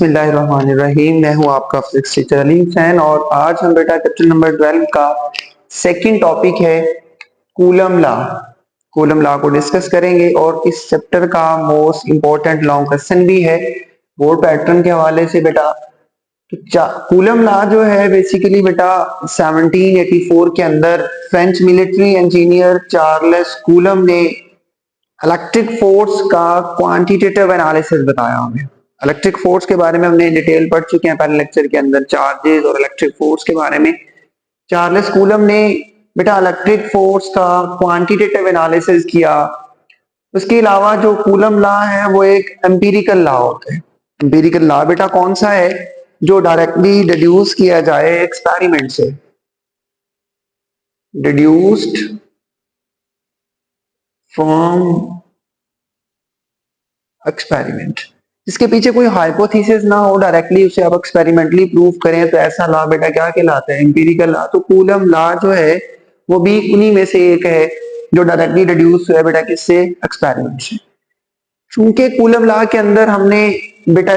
बिस्मिल्लाहिर्रहमानिर्रहीम। मैं हूं आपका फिजिक्स टीचर अलीम सैन और आज हम बेटा चैप्टर नंबर 12 का सेकंड टॉपिक है कूलम लॉ। कूलम लॉ को डिस्कस करेंगे और इस चैप्टर का मोस्ट इंपॉर्टेंट लॉन्ग क्वेश्चन भी है बोर्ड पैटर्न के हवाले से बेटा। तो कूलम लॉ जो है बेसिकली बेटा 1784 के अंदर French military engineer Charles coulomb ने इलेक्ट्रिक फोर्स का क्वांटिटेटिव एनालिसिस बताया हमें। इलेक्ट्रिक फोर्स के बारे में हमने डिटेल पढ़ चुके हैं पहले लेक्चर के अंदर, चार्जेस और इलेक्ट्रिक फोर्स के बारे में। चार्ल्स कूलम ने बेटा इलेक्ट्रिक फोर्स का क्वांटिटेटिव एनालिसिस किया। उसके अलावा जो कूलम लॉ है वो एक एम्पिरिकल लॉ होता है। एम्पिरिकल लॉ बेटा कौन सा है जो डायरेक्टली डिड्यूस किया जाए एक्सपेरिमेंट से, डिड्यूस्ड फ्रॉम एक्सपेरिमेंट, जिसके पीछे कोई हाइपोथेसिस ना हो, डायरेक्टली उसे आप एक्सपेरिमेंटली प्रूव करें तो ऐसा लॉ बेटा क्या कहलाता है? Empirical law. तो कूलम लॉ जो है वो भी उन्हीं में से एक है जो डायरेक्टली डिड्यूस हुआ है बेटा किससे? एक्सपेरिमेंट से। चूंकि कूलम लॉ के अंदर हमने बेटा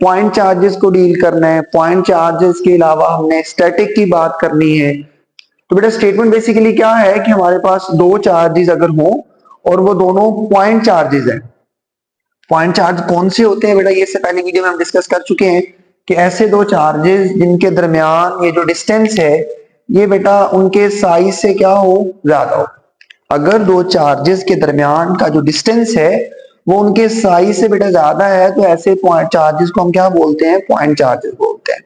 पॉइंट चार्जेस को डील करना है, पॉइंट चार्जेस के अलावा हमने स्टैटिक की बात करनी है। तो बेटा स्टेटमेंट बेसिकली क्या है कि हमारे पास दो चार्जेस अगर हो और वो दोनों पॉइंट चार्जेस हैं। पॉइंट चार्ज कौन से होते हैं बेटा? ये से पहले वीडियो में हम डिस्कस कर चुके हैं कि ऐसे दो चार्जेस जिनके दरमियान ये जो डिस्टेंस है ये बेटा उनके साइज से क्या हो? ज्यादा हो। अगर दो चार्जेस के दरमियान का जो डिस्टेंस है वो उनके साइज से बेटा ज्यादा है तो ऐसे पॉइंट चार्जेस को हम क्या बोलते हैं? पॉइंट चार्जेस बोलते हैं।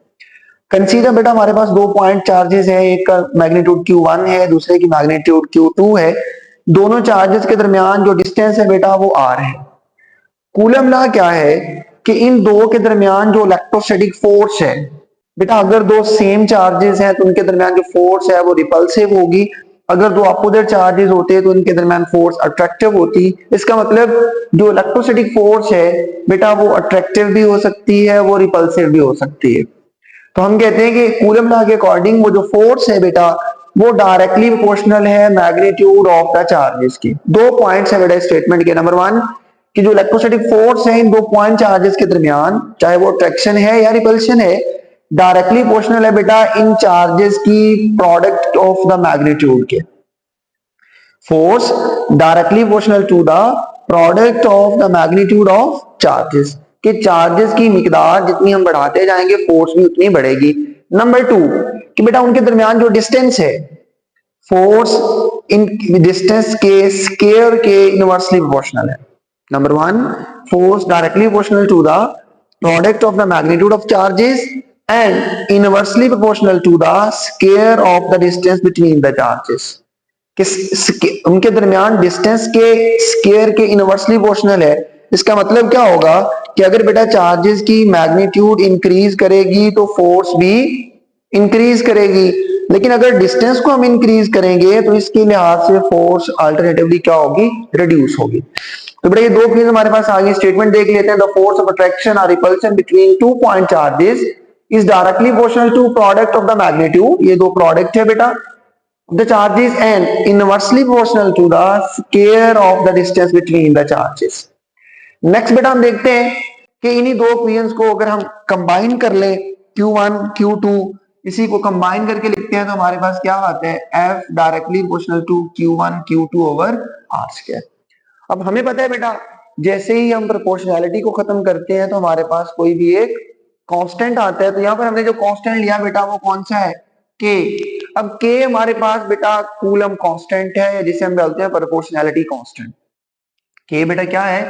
कंसीडर बेटा हमारे पास दो पॉइंट चार्जेस हैं, एक का मैग्नीट्यूड Q1 है, दूसरे की मैग्नीट्यूड Q2 है। दोनों चार्जेस के दरमियान जो डिस्टेंस है बेटा वो R है। कूलम लॉ क्या है कि इन दो के दरमियान जो इलेक्ट्रोस्टैटिक फोर्स है बेटा, अगर दो सेम चार्जेस हैं तो उनके दरमियान जो फोर्स है वो रिपल्सिव होगी। अगर दो अपोजिट चार्जेस होते हैं तो उनके दरमियान फोर्स अट्रैक्टिव होती। इसका मतलब जो इलेक्ट्रोस्टैटिक फोर्स है बेटा वो अट्रैक्टिव भी हो सकती है, वो रिपल्सिव भी हो सकती है। तो हम कहते हैं कि कूलम लॉ के अकॉर्डिंग वो जो फोर्स है बेटा वो डायरेक्टली प्रोपोर्शनल है मैग्नीट्यूड ऑफ द चार्जेस की। दो पॉइंट्स है बेटा स्टेटमेंट के। नंबर वन कि जो इलेक्ट्रोस्टैटिक फोर्स है इन दो पॉइंट चार्जेस के दरमियान, चाहे वो अट्रैक्शन है या रिपल्शन है, डायरेक्टली प्रोपोर्शनल है बेटा इन चार्जेस की प्रोडक्ट ऑफ द मैग्नीट्यूड के। Force directly proportional to the product of the magnitude of charges, कि चार्जेस की मिकदार जितनी हम बढ़ाते जाएंगे फोर्स भी उतनी बढ़ेगी। नंबर टू कि बेटा उनके दरमियान जो डिस्टेंस है, फोर्स इन डिस्टेंस के स्क्वायर के इनवर्सली प्रोपोर्शनल है। Number one, force directly proportional to the product of the magnitude of charges and inversely proportional to the square of the distance between the charges। उनके दरमियान distance के square के inversely proportional है। इसका मतलब क्या होगा कि अगर बेटा चार्जेस की मैग्नीट्यूड इंक्रीज करेगी तो फोर्स भी इंक्रीज करेगी, लेकिन अगर डिस्टेंस को हम इंक्रीज करेंगे तो इसके लिहाज से फोर्स अल्टरनेटिवली क्या होगी? रिड्यूस होगी। तो बेटा ये दो केस हमारे पास आगे स्टेटमेंट देख लेते हैं। द फोर्स ऑफ अट्रैक्शन और repulsion between two point charges is directly proportional to product of the magnitude. ये दो प्रोडक्ट है बेटा the charges and inversely proportional to the square of the distance between the charges. Next बेटा हम देखते हैं कि इन्हीं दो इक्वेशंस को अगर हम कंबाइन कर ले, Q1 Q2 इसी को कंबाइन करके लिखते हैं तो हमारे पास क्या आता है? F directly proportional to Q1 Q2 over R square. अब हमें पता है बेटा जैसे ही हम प्रोपोर्शनैलिटी को खत्म करते हैं तो हमारे पास कोई भी एक कांस्टेंट आता है। तो यहाँ पर हमने जो कांस्टेंट लिया बेटा वो कौन सा है? K। अब K हमारे पास बेटा कूलम कांस्टेंट है जिसे हम बोलते हैं प्रोपोर्शनैलिटी कांस्टेंट। K बेटा क्या है?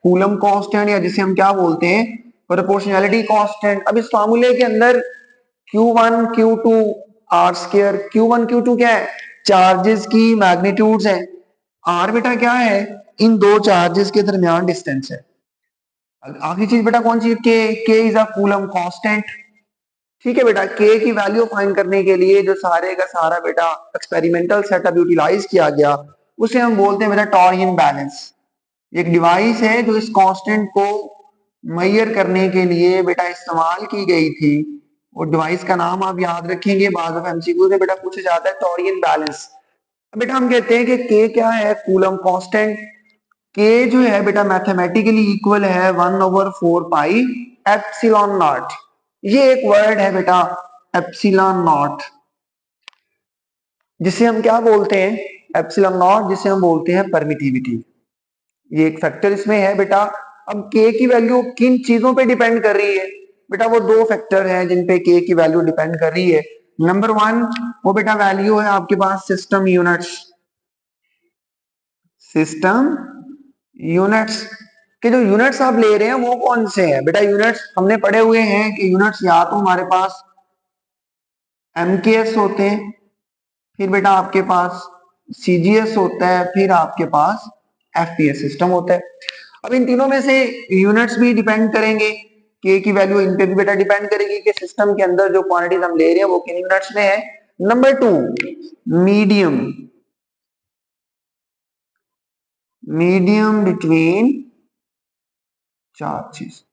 कूलम कांस्टेंट, या जिसे हम क्या बोलते हैं? Proportionality constant. अब इस फार्मूले के अंदर Q1 Q2 R square, Q1 Q2 क्या है? चार्जेस की मैग्नीट्यूड्स हैं। R बेटा क्या है? इन दो चार्जेस के दरमियान डिस्टेंस है। आखिरी चीज बेटा कौन सी? K is a coulomb constant. ठीक है बेटा, K की वैल्यू फाइंड करने के लिए जो सारे का सारा बेटा एक्सपेरिमेंटल सेटअप यूटिलाइज किया गया उसे हम बोलते हैं बेटा टॉरियन बैलेंस। एक डिवाइस है जो इस कांस्टेंट को मेजर करने के लिए बेटा इस्तेमाल की गई थी, और डिवाइस का नाम आप याद रखेंगे, बाद में एमसीक्यू से बेटा पूछा जाता है टॉरियन बैलेंस। बेटा हम कहते हैं कि K क्या है? Coulomb constant. K जो है बेटा मैथमेटिकली इक्वल है 1/4 पाई एप्सिलॉन नॉट, ये एक वर्ड है बेटा एप्सिलॉन नॉट, जिसे हम क्या बोलते हैं, एप्सिलॉन नॉट, जिसे हम बोलते हैं परमिटिविटी। ये एक फैक्टर इसमें है बेटा। अब के की वैल्यू किन चीजों पे डिपेंड कर रही है बेटा, वो दो फैक्टर हैं जिन पे के की वैल्यू डिपेंड कर रही है। नंबर वन, वो बेटा वैल्यू है आपके पास सिस्टम यूनिट्स। सिस्टम यूनिट्स के जो यूनिट्स आप ले रहे हैं वो कौन से हैं बेटा, यूनिट्स हमने पढ़े हुए हैं कि यूनिट्स या तो हमारे पास एमकेएस होते हैं, फिर बेटा आपके पास सीजीएस होता है, फिर आपके पास एफपीएस सिस्टम होता है। अब इन तीनों में से यूनिट्स भी डिपेंड करेंगे, के की वैल्यू इन पे भी बेटा डिपेंड करेगी कि सिस्टम के अंदर जो क्वांटिटीज हम ले रहे हैं वो किन यूनिट्स में है। Number two, medium, medium between charges,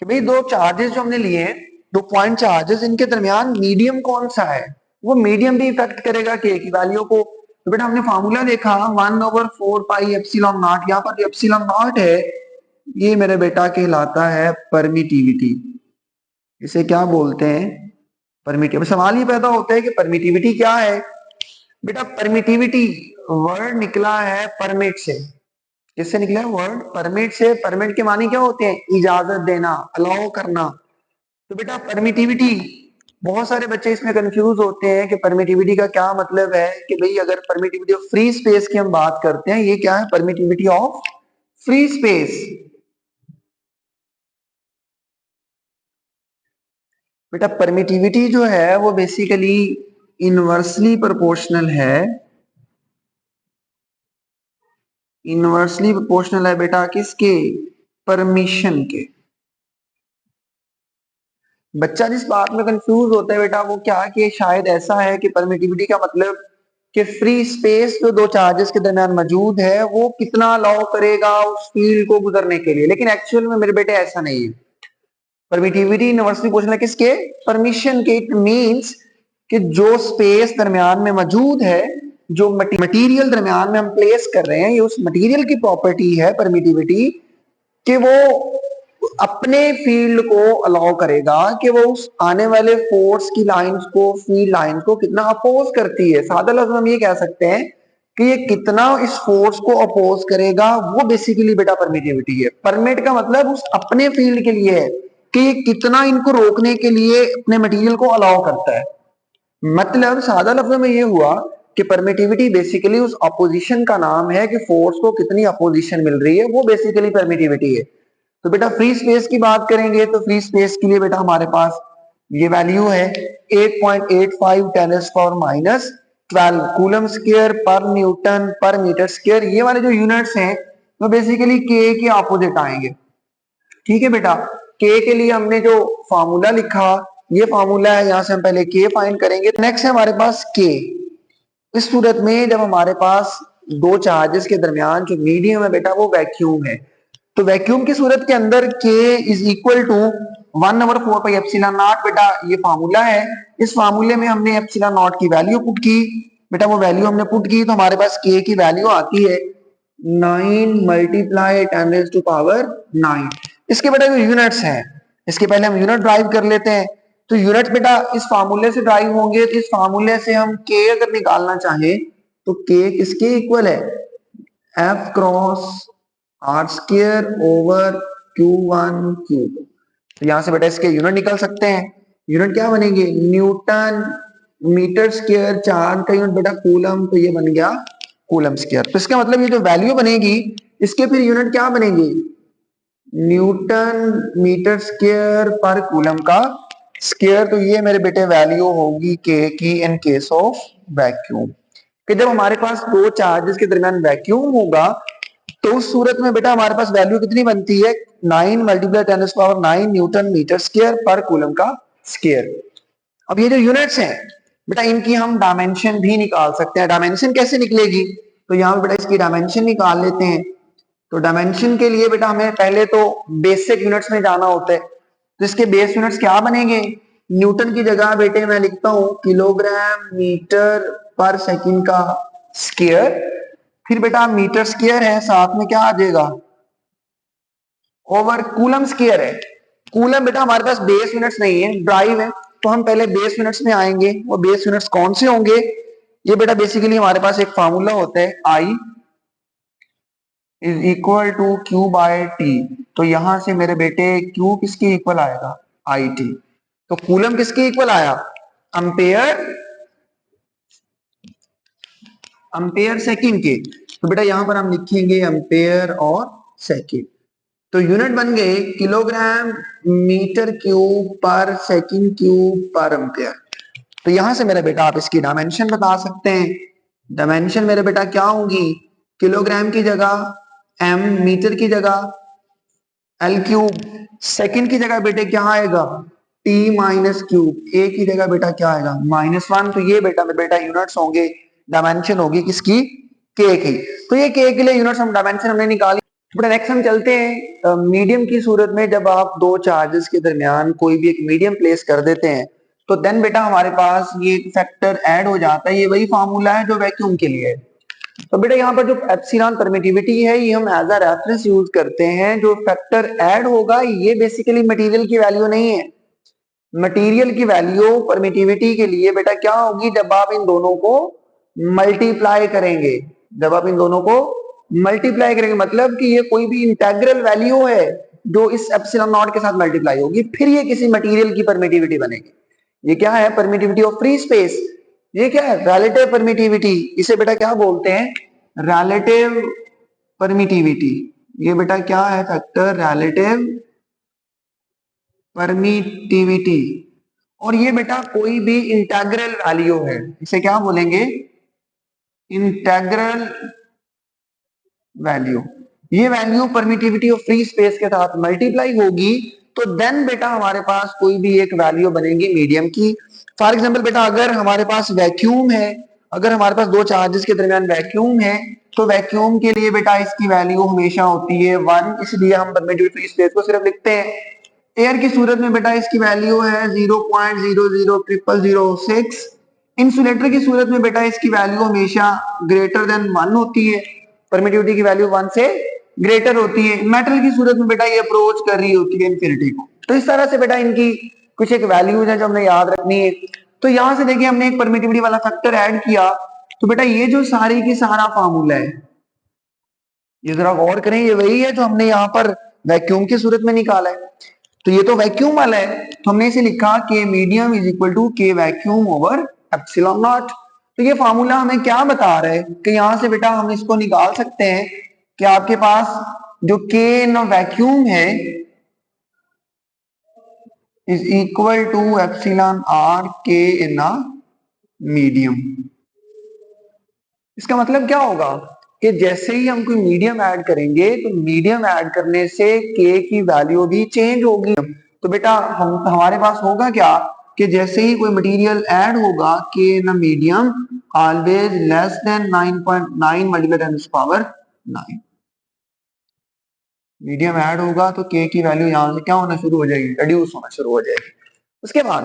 कि भाई दो चार्जेस जो हमने लिए हैं, दो पॉइंट चार्जेस, इनके दरमियान मीडियम कौन सा है, वो मीडियम भी इफेक्ट करेगा के की वैल्यू को। तो बेटा हमने फार्मूला देखा 1/4 पाई एप्सिलॉन नॉट, यहाँ पर जो एप्सिलॉन नॉट है ये मेरे बेटा कहलाता है परमिटिविटी। इसे क्या बोलते हैं, परमिटिविटी। सवाल ये पैदा होता है कि परमिटिविटी क्या है बेटा। परमिटिविटी वर्ड निकला है परमिट से। किससे निकला है वर्ड, परमिट से। परमिट के मानी क्या होते हैं, इजाजत देना, अलाउ करना। तो बेटा परमिटिविटी, बहुत सारे बच्चे इसमें कंफ्यूज होते हैं कि परमिटिविटी का क्या मतलब है, कि भाई अगर परमिटिविटी ऑफ फ्री स्पेस की हम बात करते हैं, ये क्या है, परमिटिविटी ऑफ फ्री स्पेस। बेटा परमिटिविटी जो है वो बेसिकली इनवर्सली प्रोपोर्शनल है, इनवर्सली प्रोपोर्शनल है बेटा किसके, परमिशन के। बच्चा जिस बात में कंफ्यूज होता है बेटा वो क्या, कि शायद ऐसा है कि परमिटिविटी का मतलब कि फ्री स्पेस जो दो चार्जेस के दरमियान मौजूद है वो कितना अलाउ करेगा उस फील्ड को गुजरने के लिए, लेकिन एक्चुअल में मेरे बेटे ऐसा नहीं है। परमिटिविटी यूनिवर्सली प्रोपोर्शनल है किसके, परमिशन के। इट मींस कि जो स्पेस दरमियान में मौजूद है, जो मटेरियल दरमियान में हम प्लेस कर रहे हैं, ये उस मटेरियल की प्रॉपर्टी है परमिटिविटी, कि वो अपने फील्ड को अलाउ करेगा कि वो उस आने वाले फोर्स की लाइंस को, फील्ड लाइंस को कितना अपोज करती है। सादा लफ्ज में हम ये कह सकते हैं कि ये कितना इस फोर्स को अपोज करेगा, वो बेसिकली बेटा परमिटिविटी है। परमिट का मतलब उस अपने फील्ड के लिए है कि ये कितना इनको रोकने के लिए अपने मटेरियल को अलाउ करता है। मतलब सादा लफ्जों में ये हुआ कि परमिटिविटी बेसिकली उस अपोजिशन का नाम है कि फोर्स को कितनी अपोजिशन मिल रही है, वो बेसिकली परमिटिविटी है। तो बेटा फ्री स्पेस की बात करेंगे तो फ्री स्पेस के लिए बेटा हमारे पास ये वैल्यू है 8.85 10⁻⁻12 कूलम स्क्वायर पर न्यूटन पर मीटर स्क्वायर। ये वाले जो यूनिट्स हैं वो बेसिकली के के ऑपोजिट आएंगे। ठीक है बेटा, के के लिए हमने जो फार्मूला लिखा, ये फार्मूला है, यहां से हम पहले के फाइंड करेंगे। नेक्स्ट है हमारे पास के। इस सूरत में जब हमारे पास दो चार्जेस के दरमियान जो मीडियम है बेटा वो वैक्यूम है, तो वैक्यूम की सूरत के अंदर K is equal to 1/4 pi epsilon naught. बेटा ये फार्मूला है, इस फार्मूले में हमने एप्सिलॉन नॉट की वैल्यू पुट की। बेटा वो वैल्यू हमने पुट की तो हमारे पास K की वैल्यू आती है 9 मल्टीप्लाई 10⁻⁹। इसके बेटा जो यूनिट्स हैं, इसके पहले हम यूनिट ड्राइव कर लेते हैं। तो यूनिट बेटा इस फार्मूले से ड्राइव होंगे, तो इस फार्मूले से हम K अगर निकालना चाहें तो K किसके इक्वल है, F cross R square over Q1 Q2। तो यहां से बेटा इसके यूनिट निकल सकते हैं। यूनिट क्या बनेंगे, न्यूटन मीटर स्क्वायर, चार्ज का यूनिट बेटा कूलम, तो ये बन गया कूलम स्क्वायर। तो इसका मतलब ये जो वैल्यू बनेगी इसके फिर यूनिट क्या बनेगी, न्यूटन मीटर स्क्वायर पर कूलम का स्क्वायर। तो ये मेरे बेटे वैल्यू होगी के की इन केस ऑफ वैक्यूम, कि जब हमारे पास दो चार्जेस के दरमियान वैक्यूम होगा तो उस सूरत में बेटा हमारे पास वैल्यू कितनी बनती है, 9 मल्टीप्लाई 10⁻⁹ न्यूटन मीटर स्क्वायर पर कूलम का स्क्वायर। अब ये जो यूनिट्स हैं बेटा इनकी हम डायमेंशन भी निकाल सकते हैं। डायमेंशन कैसे निकलेगी, तो यहाँ पे बेटा इसकी डायमेंशन निकाल लेते हैं। तो डायमेंशन के लिए बेटा हमें पहले तो बेसिक यूनिट्स में जाना होता है। तो इसके बेस यूनिट्स क्या बनेंगे, न्यूटन की जगह बेटे मैं लिखता हूं किलोग्राम मीटर पर सेकंड का स्क्वायर। फिर बेटा मीटर स्क्वायर है, साथ में क्या आ जाएगा, ओवर कूलम स्क्वायर है। कूलम बेटा हमारे पास बेस यूनिट्स नहीं है, ड्राइव है, तो हम पहले बेस यूनिट्स में आएंगे। वो बेस यूनिट्स कौन से होंगे? ये बेटा बेसिकली हमारे पास एक फार्मूला होता है, I is equal to Q by T. तो यहां से मेरे बेटे क्यू किसके इक्वल आएगा? I T. तो कूलम किसके इक्वल आया? अम्पेयर, अम्पेयर सेकंड के। तो बेटा यहां पर हम लिखेंगे अम्पेयर और सेकंड। तो यूनिट बन गए किलोग्राम मीटर क्यूब पर सेकंड क्यूब पर अम्पेयर। तो यहां से मेरे बेटा आप इसकी डायमेंशन बता सकते हैं। डायमेंशन मेरे बेटा क्या होगी? किलोग्राम की जगह एम, मीटर की जगह एल क्यूब, सेकंड की जगह बेटे क्या आएगा? टी माइनस क्यूब, ए की जगह बेटा क्या आएगा? -1। तो ये बेटा यूनिट्स होंगे, डायमेंशन होगी किसकी? के की। तो ये के के लिए यूनिट्स हम डायमेंशन हमने निकाली। बेटा नेक्स्ट हम चलते हैं मीडियम की सूरत में। जब आप दो चार्जेस के दरमियान कोई भी एक मीडियम प्लेस कर देते हैं तो देन बेटा हमारे पास ये फैक्टर ऐड हो जाता है। ये वही फार्मूला है जो वैक्यूम के लिए है। तो बेटा यहाँ पर जो एप्सिलॉन परमिटिविटी है ये हम एज अ रेफरेंस यूज करते हैं। जो फैक्टर ऐड होगा ये बेसिकली मटेरियल की वैल्यू नहीं है। मटेरियल की वैल्यू परमिटिविटी के लिए बेटा क्या होगी? जब आप इन दोनों को मल्टीप्लाई करेंगे, जब आप इन दोनों को मल्टीप्लाई करेंगे मतलब कि ये कोई भी इंटेग्रल वैल्यू है जो इस एप्सिलॉन नॉट के साथ मल्टीप्लाई होगी, फिर ये किसी मटेरियल की परमिटिविटी बनेगी। ये क्या है? Permittivity of free space. ये क्या है? Relative permittivity. इसे बेटा क्या बोलते हैं? Relative permittivity. ये बेटा क्या है? Factor relative permittivity. और ये बेटा कोई भी इंटेग्रल वैल्यू है, इसे क्या बोलेंगे? Integral value. ये value permittivity of free space के साथ मल्टीप्लाई होगी तो देन बेटा हमारे पास कोई भी एक वैल्यू बनेगी मीडियम की। फॉर एग्जांपल बेटा अगर हमारे पास वैक्यूम है, अगर हमारे पास दो चार्जेस के दरमियान वैक्यूम है तो वैक्यूम के लिए बेटा इसकी वैल्यू हमेशा होती है 1, इसलिए हम परमिटिविटी फ्री स्पेस को सिर्फ लिखते हैं। एयर की सूरत में बेटा इसकी वैल्यू है 0.00006। इंसुलेटर की सूरत में बेटा इसकी वैल्यू हमेशा ग्रेटर देन 1 होती है, परमिटिविटी की वैल्यू 1 से ग्रेटर होती है। मेटल की सूरत में बेटा ये अप्रोच कर रही होती है इंफिनिटी को। तो इस तरह से बेटा इनकी कुछ एक वैल्यूज है जो हमने याद रखनी है। तो यहां से देखिए हमने एक परमिटिविटी वाला फैक्टर ऐड किया तो बेटा ये जो सारी की सारा फार्मूला है, ये जरा गौर करें, ये वही है जो हमने यहाँ पर वैक्यूम की सूरत में निकाला है। तो ये तो वैक्यूम वाला है तो हमने इसे लिखा के मीडियम इज इक्वल टू के वैक्यूम ओवर एप्सिलॉन नॉट। तो ये फार्मूला हमें क्या बता रहा है कि यहां से बेटा हम इसको निकाल सकते हैं कि आपके पास जो के इन वैक्यूम है is equal to epsilon R K in a medium. इसका मतलब क्या होगा कि जैसे ही हम कोई मीडियम ऐड करेंगे तो मीडियम ऐड करने से के की वैल्यू भी चेंज होगी। तो बेटा हम हमारे पास होगा क्या कि जैसे ही कोई मटेरियल ऐड होगा K in a medium always less than 9.9 multiplied by 10⁻⁹। Medium add होगा तो के की वैल्यू यहां से क्या होना शुरू हो जाएगी? रिड्यूस होना शुरू हो जाएगी। उसके बाद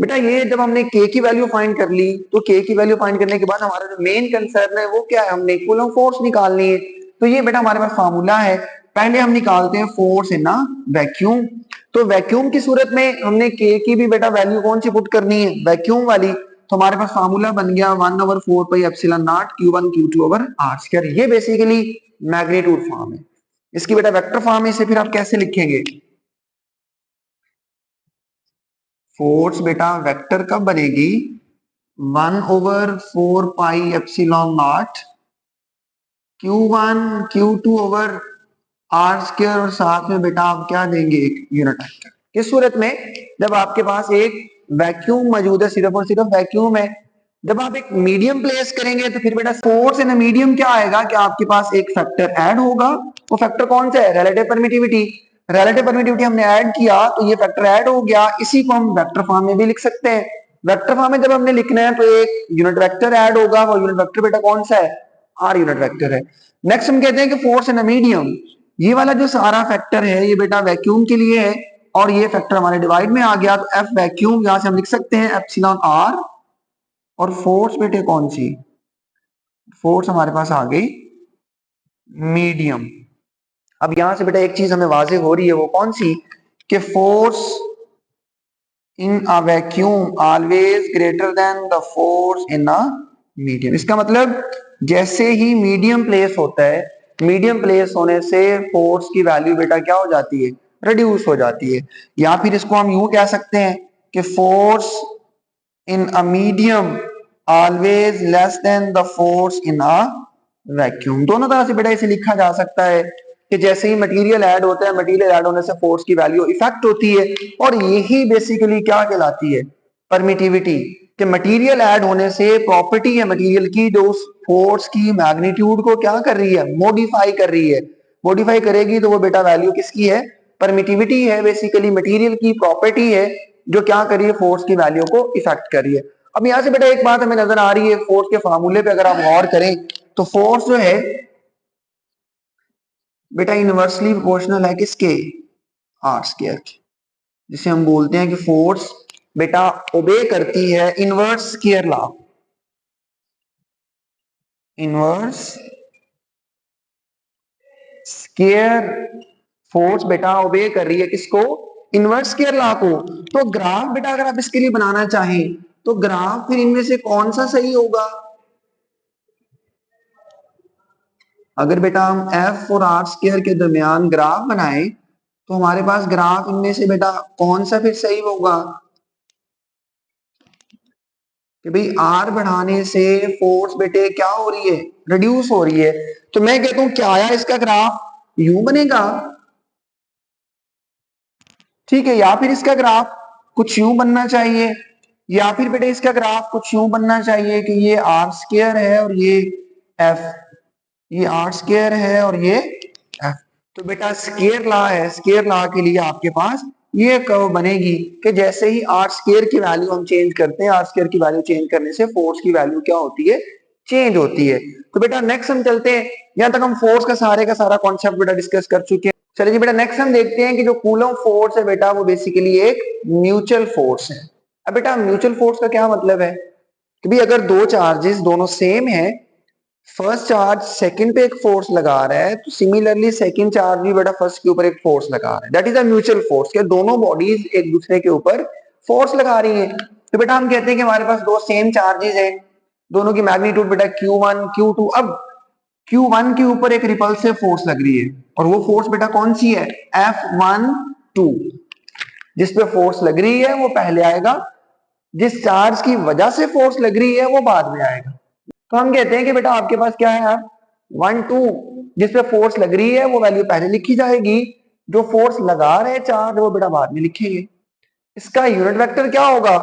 बेटा ये जब हमने के की वैल्यू फाइंड कर ली तो के की वैल्यू फाइंड करने के बाद हमारा जो मेन कंसर्न है वो क्या है? हमने कूलम फोर्स निकालनी है। तो ये बेटा हमारे पास फार्मूला है। पहले हम निकालते हैं फोर्स इन अ वैक्यूम। तो वैक्यूम की सूरत में हमने के की भी बेटा वैल्यू कौन सी पुट करनी है? वैक्यूम वाली। तो हमारे पास फार्मूला बन गया 1/4 pi epsilon naught Q1 Q2 over are square. ये बेसिकली मैग्नीट्यूड फॉर्म है। इसकी बेटा वेक्टर फॉर्म है, इसे फिर आप कैसे लिखेंगे? फोर्स बेटा वेक्टर कब बनेगी? 1/4 pi epsilon naught Q1 Q2 over are square और साथ में बेटा आप क्या देंगे? एक यूनिट वेक्टर। किस सूरत में? जब आपके पास एक वैक्यूम मौजूद है, सिर्फ और सिर्फ वैक्यूम है। जब आप एक मीडियम प्लेस करेंगे तो फिर बेटा फोर्स इन मीडियम क्या आएगा कि आपके पास एक फैक्टर ऐड होगा। वो फैक्टर कौन सा है? Relative permittivity. रिलेटिव परमिटिविटी हमने ऐड किया तो ये फैक्टर ऐड हो गया। इसी को हम वेक्टर फॉर्म में भी लिख सकते हैं। वेक्टर फॉर्म में जब हमने लिखना है तो एक यूनिट वेक्टर ऐड होगा। वो यूनिट वेक्टर बेटा कौन सा है? आर यूनिट वेक्टर है। नेक्स्ट हम कहते हैं कि फोर्स इन मीडियम, ये वाला जो सारा फैक्टर है ये बेटा वैक्यूम के लिए है और ये फैक्टर हमारे डिवाइड में आ गया तो एफ वैक्यूम यहां से हम लिख सकते हैं एप्सिलॉन आर। और फोर्स बेटे कौन सी? फोर्स हमारे पास आ गई मीडियम। अब यहां से बेटा एक चीज हमें वाजे हो रही है, वो कौन सी? कि force in a vacuum always greater than the force in a medium. इसका मतलब जैसे ही मीडियम प्लेस होता है, मीडियम प्लेस होने से फोर्स की वैल्यू बेटा क्या हो जाती है, रिड्यूस हो जाती है। या फिर इसको हम यूं कह सकते हैं कि force in a medium always less then the force in a vacuum. दोनों तरह से बेटा इसे लिखा जा सकता है कि जैसे ही मटेरियल ऐड होता है, मटेरियल ऐड होने से फोर्स की वैल्यू इफेक्ट होती है, और यही बेसिकली क्या कहलाती है, परमिटिविटी। कि मटेरियल ऐड होने से प्रॉपर्टी है मटेरियल की जो उस फोर्स की मैग्नीट्यूड को क्या कर रही है, मॉडिफाई कर रही है। मॉडिफाई करेगी तो वो बेटा वैल्यू किसकी है, परमिटिविटी है, बेसिकली मटेरियल की प्रॉपर्टी है जो क्या कर रही है, फोर्स की वैल्यू को इफेक्ट कर रही है। अब यहां से बेटा एक बात हमें नजर आ रही है, फोर्स के फार्मूले पे अगर आप गौर करें तो फोर्स जो है बेटा इनवर्सली प्रोपोर्शनल है किसके, आर स्क्वायर के। जिसे हम बोलते हैं कि फोर्स बेटा ओबे करती है inverse square law. Inverse square force बेटा ओबे कर रही है किसको, इनवर्स स्क्वायर लॉ को। तो ग्राफ बेटा अगर आप इसके लिए बनाना चाहें तो ग्राफ फिर इनमें से कौन सा सही होगा। अगर बेटा हम एफ और आर स्क्वायर के दरमियान ग्राफ बनाए तो हमारे पास ग्राफ इनमें से बेटा कौन सा फिर सही होगा, कि भाई आर बढ़ाने से फोर्स बेटे क्या हो रही है, रिड्यूस हो रही है। तो मैं कहता हूं क्या आया इसका ग्राफ यूं बनेगा, ठीक है, या फिर इसका ग्राफ कुछ यूं बनना चाहिए, या फिर बेटे इसका ग्राफ कुछ यूं बनना चाहिए कि ये आर स्क्वायर है और ये एफ, ये आर स्क्वायर है और ये एफ। तो बेटा स्क्वायर लॉ है, स्क्वायर लॉ के लिए आपके पास ये कर्व बनेगी कि जैसे ही आर स्क्वायर की वैल्यू हम चेंज करते हैं, आर स्क्वायर की वैल्यू चेंज करने से फोर्स की वैल्यू क्या होती है, चेंज होती है। तो बेटा नेक्स्ट हम चलते हैं, यहां तक हम फोर्स का सारा कॉन्सेप्ट बेटा डिस्कस कर चुके हैं। चलिए जी बेटा नेक्स्ट हम देखते हैं कि जो कूलम फोर्स है बेटा वो बेसिकली एक म्यूचुअल फोर्स है। अब बेटा म्यूचुअल फोर्स का क्या मतलब है कि भाई अगर दो चार्जेस दोनों सेम है, फर्स्ट चार्ज सेकंड पे एक फोर्स लगा रहा है तो सिमिलरली सेकंड चार्ज भी बेटा फर्स्ट के ऊपर एक फोर्स लगा रहा है, that is a mutual force. के दोनों बॉडीज एक दूसरे के ऊपर फोर्स लगा रही है। तो बेटा हम कहते हैं कि हमारे पास दो सेम चार्जेस हैं, दोनों की मैग्नीट्यूड बेटा Q1 Q2। अब Q1 के ऊपर एक रिपल्सिव फोर्स लग रही है और वो फोर्स बेटा कौन सी है, F12। जिस पे फोर्स लग रही है वो पहले आएगा, जिस चार्ज की वजह से फोर्स लग रही है वो बाद में आएगा। तो हम कहते हैं कि बेटा आपके पास क्या है, 1 2 जिस पे फोर्स लग रही है वो वैल्यू पहले लिखी जाएगी, जो फोर्स लगा रहे चार्ज वो बेटा बाद में लिखेंगे। इसका यूनिट वेक्टर क्या होगा,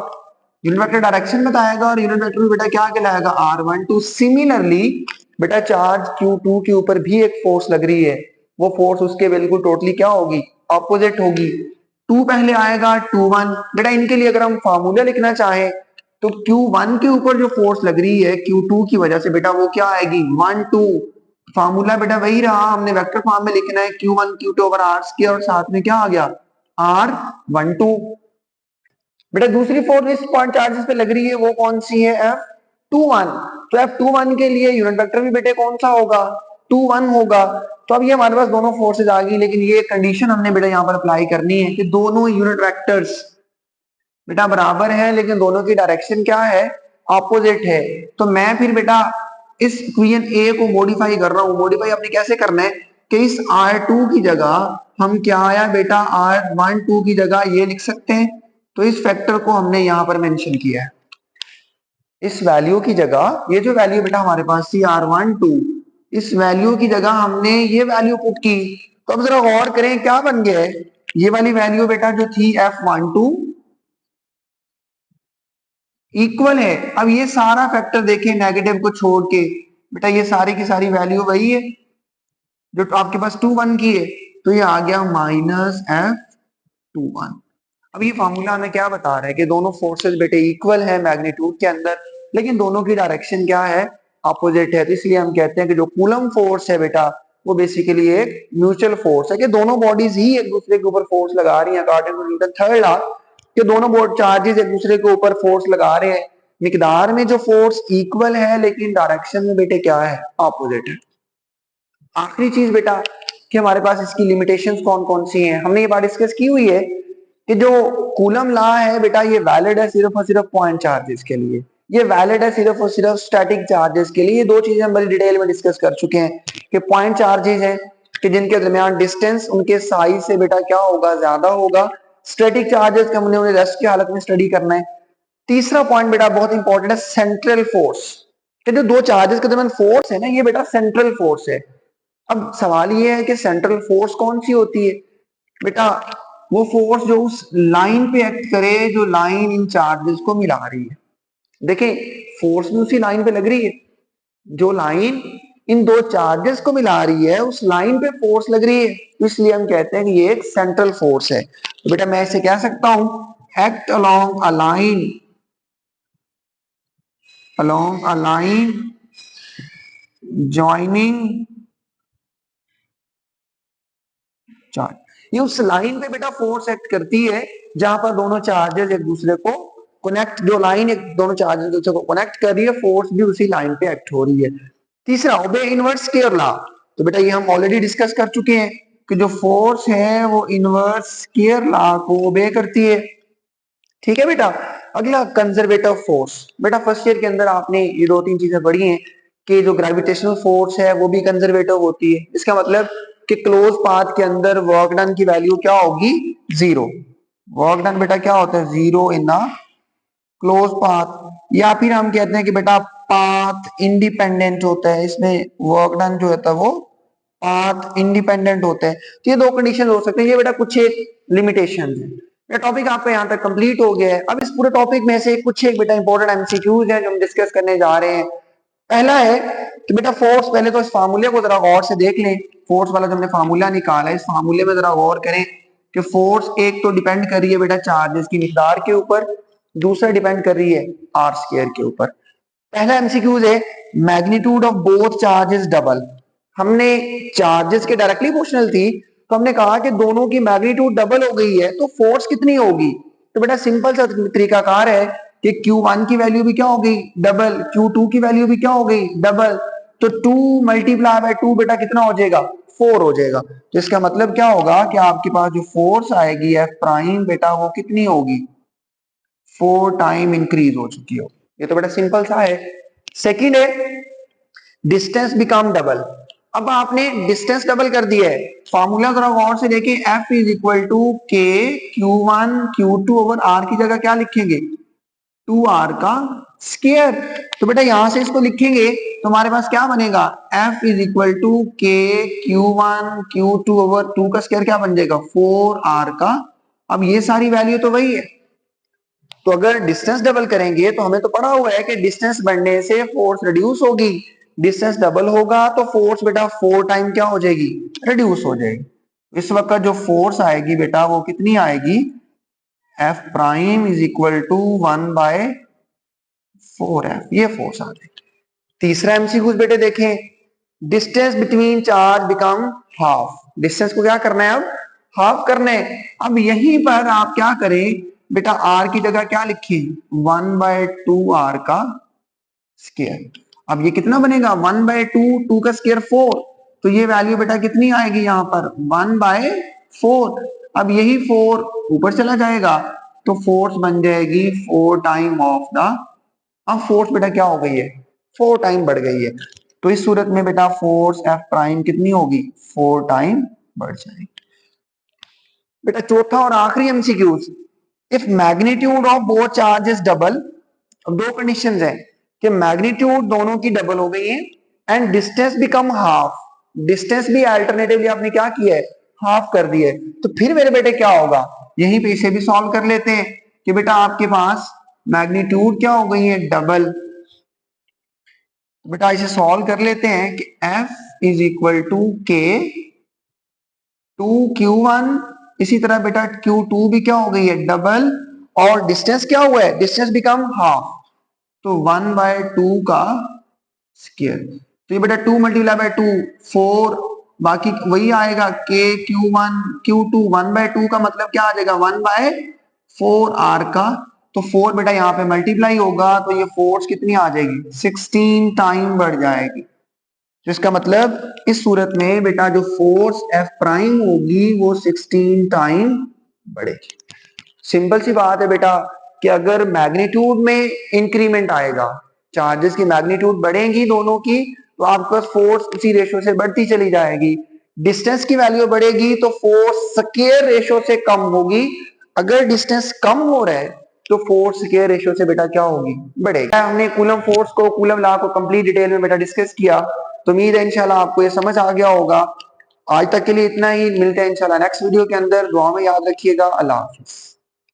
यूनिट वेक्टर डायरेक्शन बताएगा और यूनिट वेक्टर बेटा क्या कहलाएगा, R12। सिमिलरली बेटा चार्ज Q2 के ऊपर भी एक फोर्स लग रही है, वो फोर्स उसके बिल्कुल टोटली क्या होगी, ऑपोजिट होगी। 2 पहले आएगा 2 1। बेटा इनके लिए अगर हम फार्मूला लिखना चाहें तो Q1 के ऊपर जो फोर्स लग रही है Q2 की वजह से बेटा वो क्या आएगी, 1 2। फार्मूला बेटा वही रहा, हमने वेक्टर फॉर्म में लिखना है Q1 Q2 over R square और साथ में क्या आ गया, R12। बेटा दूसरी फोर्स इस पॉइंट चार्जेस पे लग रही है वो कौन सी है, F21। तो F21 के लिए यूनिट वेक्टर भी बेटे कौन सा होगा, 2 1 होगा। तो अब ये हमारे पास दोनों फोर्सेज आ गई, लेकिन ये कंडीशन हमने बेटा यहाँ पर अप्लाई करनी है कि दोनों यूनिट वेक्टर्स बेटा बराबर है लेकिन दोनों की डायरेक्शन क्या है, ऑपोजिट है। तो मैं फिर बेटा इस इक्वेशन ए को मॉडिफाई कर रहा हूं। मॉडिफाई आपने कैसे करना है कि इस R2 की जगह हम क्या आया बेटा, R12 की जगह ये लिख सकते हैं। तो इस फैक्टर को हमने यहां पर मेंशन किया है, इस वैल्यू की जगह ये जो वैल्यू बेटा हमारे पास थी R12, इस वैल्यू की जगह हमने ये वैल्यू पुट की। तो अब जरा गौर करें क्या बन गया है, ये वाली वैल्यू बेटा जो थी F12 इक्वल है। अब ये सारा फैक्टर देखिए नेगेटिव को छोड़ के, बेटा ये सारी की सारी वैल्यू वही है जो आपके पास 2 1 की है, तो ये आ गया -F21। अब ये फॉर्मूला हमें क्या बता रहा है कि दोनों फोर्सेस बेटे इक्वल है मैग्नीट्यूड के अंदर, लेकिन दोनों की डायरेक्शन क्या है, अपोजिट है। तो इसलिए हम कहते हैं कि जो कूलम फोर्स है बेटा वो बेसिकली एक म्यूचुअल फोर्स है, कि दोनों बॉडीज ही एक दूसरे के ऊपर फोर्स लगा रही हैं according to Newton third law, कि दोनों बोर्ड चार्जेस एक दूसरे के ऊपर फोर्स लगा रहे हैं। मिकदार में जो फोर्स इक्वल है लेकिन डायरेक्शन में बेटे क्या है, अपोजिट है। आखिरी चीज बेटा कि हमारे पास इसकी लिमिटेशंस कौन कौन सी हैं। हमने ये बात डिस्कस की हुई है कि जो कूलम लॉ है बेटा ये वैलिड है सिर्फ और सिर्फ पॉइंट चार्जेस के लिए, ये वैलिड है सिर्फ और सिर्फ स्टैटिक चार्जेस के लिए। ये दो चीजें हम बड़ी डिटेल में डिस्कस कर चुके हैं कि पॉइंट चार्जेस हैं कि जिनके दरमियान डिस्टेंस उनके साइज से बेटा क्या होगा, ज्यादा होगा। स्टैटिक चार्जेस के हमने उन्हें रेस्ट की हालत में स्टडी करना है। तीसरा पॉइंट बेटा बहुत इंपॉर्टेंट है, सेंट्रल फोर्स, कि जो दो चार्जेस के दरमियान फोर्स है ना ये बेटा सेंट्रल फोर्स है। अब सवाल ये है कि सेंट्रल फोर्स कौन सी होती है बेटा, वो फोर्स जो उस लाइन पे एक्ट करे जो लाइन इन चार्जेस को मिला रही है। देखें फोर्स भी उसी लाइन पे लग रही है, जो लाइन इन दो चार्जेस को मिला रही है उस लाइन पे फोर्स लग रही है, तो इसलिए हम कहते हैं कि ये एक सेंट्रल फोर्स है। तो बेटा मैं इसे कह सकता हूं act along a line joining charge. ये उस लाइन पे बेटा फोर्स एक्ट करती है जहां पर दोनों चार्जेस एक दूसरे को कनेक्ट, जो लाइन एक दोनों चार्जेस एक दूसरे को कनेक्ट कर रही है फोर्स भी उसी लाइन पे एक्ट हो रही है। तीसरा ओबे इनवर्स स्क्वायर लॉ, तो बेटा ये हम ऑलरेडी डिस्कस कर चुके हैं कि जो फोर्स है वो इनवर्स स्क्वायर लॉ को ओबे करती है। ठीक है बेटा। अगला कंजर्वेटिव फोर्स, बेटा फर्स्ट ईयर के अंदर आपने ये दो तीन चीजें पढ़ी हैं कि जो ग्रेविटेशनल फोर्स है वो भी कंजर्वेटिव होती है। इसका मतलब कि क्लोज पाथ के अंदर वर्क डन की वैल्यू क्या होगी, जीरो। वर्क डन बेटा क्या होता है, zero in the close path. या फिर हम कहते हैं कि बेटा पाथ इंडिपेंडेंट होता है, इसमें वर्क डन जो होता है वो पाथ इंडिपेंडेंट होते हैं। तो ये दो कंडीशन हो सकते हैं, ये बेटा कुछ एक लिमिटेशन है। ये टॉपिक आपका यहाँ तक कंप्लीट हो गया है। अब इस पूरे टॉपिक में से कुछ एक बेटा इंपॉर्टेंट एमसीक्यूज हैं जो हम डिस्कस करने जा रहे हैं। पहला है कि बेटा फोर्स, पहले तो इस फार्मूले को जरा गौर से देख लें। फोर्स वाला जो हमने फार्मूला निकाला है इस फार्मूले में जरा गौर करें कि फोर्स एक तो डिपेंड कर रही है बेटा चार्जेस की मिकदार के ऊपर, दूसरा डिपेंड कर रही है आर स्क्वायर के ऊपर। पहला एमसीक्यूज है magnitude of both charges double. हमने चार्जेस के डायरेक्टली प्रोपोर्शनल थी तो हमने कहा कि दोनों की मैग्नीट्यूड डबल हो गई है तो फोर्स कितनी होगी। तो बेटा सिंपल सा तरीकाकार है कि Q1 की वैल्यू भी क्या हो गई डबल, Q2 की वैल्यू भी क्या हो गई डबल, तो 2 मल्टीप्लाई बाय 2 बेटा कितना हो जाएगा 4 हो जाएगा। तो इसका मतलब क्या होगा कि आपके पास जो फोर्स आएगी एफ प्राइम बेटा वो कितनी होगी 4 टाइम इंक्रीज हो चुकी हो। ये तो बेटा सिंपल सा है। सेकंड है डिस्टेंस बिकम डबल। अब आपने डिस्टेंस डबल कर दिया है, फार्मूला जरा गौर से देखिए, F इज इक्वल टू के Q1 Q2 ओवर R की जगह क्या लिखेंगे 2R का स्क्वायर। तो बेटा यहां से इसको लिखेंगे तो हमारे पास क्या बनेगा F इज इक्वल टू के Q1 Q2 ओवर 2 का स्क्वायर क्या बन जाएगा 4R का। अब ये सारी वैल्यू तो वही है, तो अगर डिस्टेंस डबल करेंगे तो हमें तो पता हुआ है कि डिस्टेंस बढ़ने से फोर्स रिड्यूस होगी, डिस्टेंस डबल होगा तो फोर्स बेटा 4 टाइम क्या हो जाएगी रिड्यूस हो जाएगी। इस वक्त जो फोर्स आएगी बेटा वो कितनी आएगी F prime is equal to 1/4F, ये फोर्स आ जाएगी। तीसरा एमसीक्यू बेटे देखें, distance between charge become half. Distance को क्या करना है अब हाफ करना है। अब यहीं पर आप क्या करें बेटा आर की जगह क्या लिखें 1/2R का स्क्वायर। अब ये कितना बनेगा 1/2, 2 का स्क्वायर 4, तो ये वैल्यू बेटा कितनी आएगी यहाँ पर 1/4। अब यही 4 ऊपर चला जाएगा तो फोर्स बन जाएगी 4 टाइम ऑफ द, अब फोर्स बेटा क्या हो गई है 4 टाइम बढ़ गई है। तो इस सूरत में बेटा फोर्स F प्राइम कितनी होगी 4 टाइम बढ़ जाएगी। बेटा चौथा और आखिरी MCQ, if magnitude of both charges double. अब दो कंडीशंस हैं कि मैग्नीट्यूड दोनों की डबल हो गई है and distance become half. Distance भी अल्टरनेटिवली आपने क्या किया है हाफ कर दिया है। तो फिर मेरे बेटे क्या होगा, यहीं पे इसे भी सॉल्व कर लेते हैं कि बेटा आपके पास मैग्नीट्यूड क्या हो गई है डबल। बेटा इसे सॉल्व कर लेते हैं कि F इज इक्वल टू के 2Q1, इसी तरह बेटा Q2 भी क्या हो गई है डबल, और डिस्टेंस क्या हुआ है डिस्टेंस बिकम हाफ, तो 1/2 का स्क्वायर। तो ये बेटा 2 मल्टीप्लाई बाय 2 4, बाकी वही आएगा के Q1 Q2 1/2 का मतलब क्या आ जाएगा 1/4R का। तो 4 बेटा यहाँ पे मल्टीप्लाई होगा तो ये फोर्स कितनी आ जाएगी 16 टाइम बढ़ जाएगी। तो इसका मतलब इस सूरत में बेटा जो फोर्स एफ प्राइम होगी वो 16 टाइम बढ़ेगी। सिंपल सी बात है बेटा कि अगर मैग्नीट्यूड में इंक्रीमेंट आएगा, चार्जेस की मैग्नीट्यूड बढ़ेगी दोनों की, तो आपके पास फोर्स उसी रेशो से बढ़ती चली जाएगी। डिस्टेंस की वैल्यू बढ़ेगी तो फोर्स स्क्वायर रेशो से कम होगी। अगर डिस्टेंस कम हो रहा है तो फोर्स स्क्वायर रेशो से बेटा क्या होगी, बढ़ेगी। हमने कूलम फोर्स को, कूलम लॉ को कंप्लीट डिटेल में बेटा डिस्कस किया, तो उम्मीद है इंशाल्लाह आपको ये समझ आ गया होगा। आज तक के लिए इतना ही, मिलते हैं इंशाल्लाह नेक्स्ट वीडियो के अंदर। दुआ में याद रखिएगा। अल्लाह हाफिज।